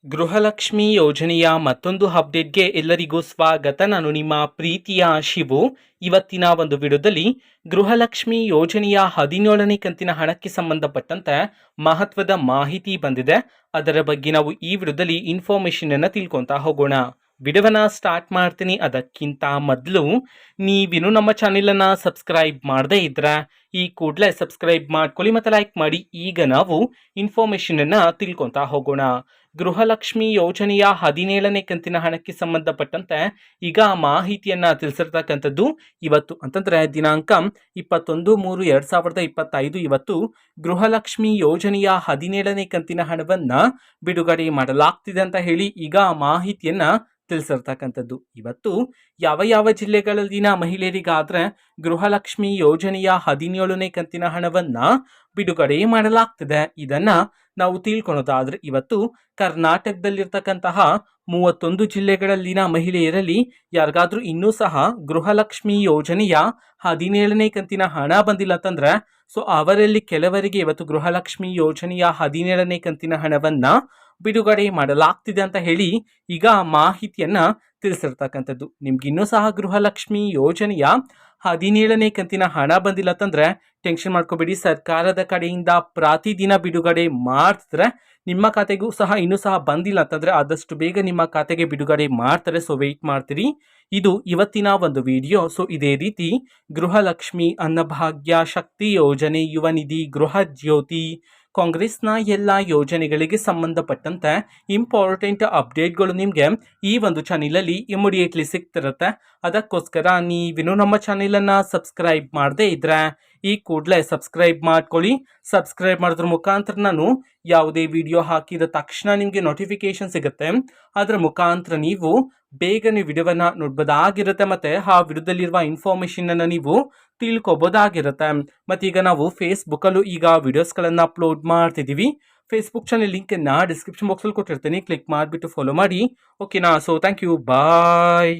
ಗೃಹಲಕ್ಷ್ಮಿ ಯೋಜನೆಯ ಮತ್ತೊಂದು ಅಪ್ಡೇಟ್ಗೆ ಎಲ್ಲರಿಗೂ ಸ್ವಾಗತ. ನಾನು ನಿಮ್ಮ ಪ್ರೀತಿಯ ಶಿವು. ಇವತ್ತಿನ ಒಂದು ವಿಡಿಯೋದಲ್ಲಿ ಗೃಹಲಕ್ಷ್ಮಿ ಯೋಜನೆಯ 17ನೇ ಕಂತಿನ ಹಣಕ್ಕೆ ಸಂಬಂಧಪಟ್ಟಂತೆ ಮಹತ್ವದ ಮಾಹಿತಿ ಬಂದಿದೆ. ಅದರ ಬಗ್ಗೆ ನಾವು ಈ ವಿಡಿಯೋದಲ್ಲಿ ಇನ್ಫಾರ್ಮೇಶನ್ ಅನ್ನು ತಿಳ್ಕೊತಾ ಹೋಗೋಣ. ವಿಡಿಯೋವನ್ನ ಸ್ಟಾರ್ಟ್ ಮಾಡ್ತೀನಿ. ಅದಕ್ಕಿಂತ ಮೊದಲು ನೀವಿನ್ನು ನಮ್ಮ ಚಾನೆಲನ್ನು ಸಬ್ಸ್ಕ್ರೈಬ್ ಮಾಡದೇ ಇದ್ರೆ ಈ ಕೂಡಲೇ ಸಬ್ಸ್ಕ್ರೈಬ್ ಮಾಡ್ಕೊಳ್ಳಿ ಮತ್ತು ಲೈಕ್ ಮಾಡಿ. ಈಗ ನಾವು ಇನ್ಫಾರ್ಮೇಶನ್ ಅನ್ನು ತಿಳ್ಕೊತಾ ಹೋಗೋಣ. ಗೃಹಲಕ್ಷ್ಮಿ ಯೋಜನೆಯ 17ನೇ ಕಂತಿನ ಹಣಕ್ಕೆ ಸಂಬಂಧಪಟ್ಟಂತೆ ಈಗ ಮಾಹಿತಿಯನ್ನ ತಿಳಿಸಿರ್ತಕ್ಕಂಥದ್ದು. ಇವತ್ತು ಅಂತಂದ್ರೆ ದಿನಾಂಕ 21/3/2025 ಇವತ್ತು ಗೃಹಲಕ್ಷ್ಮಿ ಯೋಜನೆಯ 17ನೇ ಕಂತಿನ ಹಣವನ್ನ ಬಿಡುಗಡೆ ಮಾಡಲಾಗ್ತಿದೆ ಅಂತ ಹೇಳಿ ಈಗ ಮಾಹಿತಿಯನ್ನ ತಿಳಿಸಿರ್ತಕ್ಕಂಥದ್ದು. ಇವತ್ತು ಯಾವ ಜಿಲ್ಲೆಗಳಲ್ಲಿನ ಮಹಿಳೆಯರಿಗಾದ್ರೆ ಗೃಹಲಕ್ಷ್ಮಿ ಯೋಜನೆಯ 17ನೇ ಕಂತಿನ ಹಣವನ್ನ ಬಿಡುಗಡೆ ಮಾಡಲಾಗ್ತಿದೆ ಇದನ್ನ ನಾವು ತಿಳ್ಕೊಳೋದಾದ್ರೆ, ಇವತ್ತು ಕರ್ನಾಟಕದಲ್ಲಿರ್ತಕ್ಕಂತಹ 31 ಜಿಲ್ಲೆಗಳಲ್ಲಿನ ಮಹಿಳೆಯರಲ್ಲಿ ಯಾರಿಗಾದ್ರೂ ಇನ್ನೂ ಸಹ ಗೃಹಲಕ್ಷ್ಮಿ ಯೋಜನೆಯ 17ನೇ ಕಂತಿನ ಹಣ ಬಂದಿಲ್ಲ ಅಂತಂದ್ರೆ ಅವರಲ್ಲಿ ಕೆಲವರಿಗೆ ಇವತ್ತು ಗೃಹಲಕ್ಷ್ಮಿ ಯೋಜನೆಯ 17ನೇ ಕಂತಿನ ಹಣವನ್ನ ಬಿಡುಗಡೆ ಮಾಡಲಾಗ್ತಿದೆ ಅಂತ ಹೇಳಿ ಈಗ ಮಾಹಿತಿಯನ್ನ ತಿಳಿಸಿರ್ತಕ್ಕಂಥದ್ದು. ನಿಮ್ಗೆ ಇನ್ನೂ ಸಹ ಗೃಹಲಕ್ಷ್ಮಿ ಯೋಜನೆಯ 17ನೇ ಕಂತಿನ ಹಣ ಬಂದಿಲ್ಲ ಅಂತಂದ್ರೆ ಟೆನ್ಷನ್ ಮಾಡ್ಕೋಬೇಡಿ. ಸರ್ಕಾರದ ಕಡೆಯಿಂದ ಪ್ರತಿದಿನ ಬಿಡುಗಡೆ ಮಾಡ್ತಿದ್ರೆ ನಿಮ್ಮ ಖಾತೆಗೂ ಸಹ ಇನ್ನೂ ಸಹ ಬಂದಿಲ್ಲ ಅಂತಂದ್ರೆ ಆದಷ್ಟು ಬೇಗ ನಿಮ್ಮ ಖಾತೆಗೆ ಬಿಡುಗಡೆ ಮಾಡ್ತಾರೆ. ಸೊ ವೆಯ್ಟ್ ಮಾಡ್ತೀರಿ. ಇದು ಇವತ್ತಿನ ಒಂದು ವಿಡಿಯೋ. ಸೊ ಇದೇ ರೀತಿ ಗೃಹಲಕ್ಷ್ಮಿ, ಅನ್ನಭಾಗ್ಯ, ಶಕ್ತಿ ಯೋಜನೆ, ಯುವ ನಿಧಿ, ಗೃಹ ಜ್ಯೋತಿ, ಕಾಂಗ್ರೆಸ್ನ ಎಲ್ಲ ಯೋಜನೆಗಳಿಗೆ ಸಂಬಂಧಪಟ್ಟಂತೆ ಇಂಪಾರ್ಟೆಂಟ್ ಅಪ್ಡೇಟ್ಗಳು ನಿಮಗೆ ಈ ಒಂದು ಚಾನೆಲಲ್ಲಿ ಇಮಿಡಿಯೇಟ್ಲಿ ಸಿಗ್ತಿರುತ್ತೆ. ಅದಕ್ಕೋಸ್ಕರ ನೀವಿನ್ನು ನಮ್ಮ ಚಾನೆಲನ್ನು ಸಬ್ಸ್ಕ್ರೈಬ್ ಮಾಡದೇ ಇದ್ರೆ ಈ ಕೂಡಲೇ ಸಬ್ಸ್ಕ್ರೈಬ್ ಮಾಡ್ಕೊಳ್ಳಿ. ಸಬ್ಸ್ಕ್ರೈಬ್ ಮಾಡೋದ್ರ ಮುಖಾಂತರ ನಾನು ಯಾವುದೇ ವಿಡಿಯೋ ಹಾಕಿದ ತಕ್ಷಣ ನಿಮಗೆ ನೋಟಿಫಿಕೇಶನ್ ಸಿಗುತ್ತೆ. ಅದರ ಮುಖಾಂತರ ನೀವು ಬೇಗನೆ ವಿಡಿಯೋವನ್ನ ನೋಡ್ಬೋದಾಗಿರುತ್ತೆ ಮತ್ತೆ ಆ ವಿಡಿಯೋದಲ್ಲಿರುವ ಇನ್ಫಾರ್ಮೇಶನ್ ಅನ್ನು ನೀವು ತಿಳ್ಕೊಬೋದಾಗಿರುತ್ತೆ. ಮತ್ತೆ ಈಗ ನಾವು ಫೇಸ್ಬುಕ್ಕಲ್ಲೂ ಈಗ ವಿಡಿಯೋಸ್ಗಳನ್ನು ಅಪ್ಲೋಡ್ ಮಾಡ್ತಿದ್ದೀವಿ. ಫೇಸ್ಬುಕ್ ಚಾನೆಲ್ ಲಿಂಕನ್ನು ಡಿಸ್ಕ್ರಿಪ್ಷನ್ ಬಾಕ್ಸಲ್ಲಿ ಕೊಟ್ಟಿರ್ತೀನಿ. ಕ್ಲಿಕ್ ಮಾಡಿಬಿಟ್ಟು ಫಾಲೋ ಮಾಡಿ. ಓಕೆನಾ? So thank you, bye.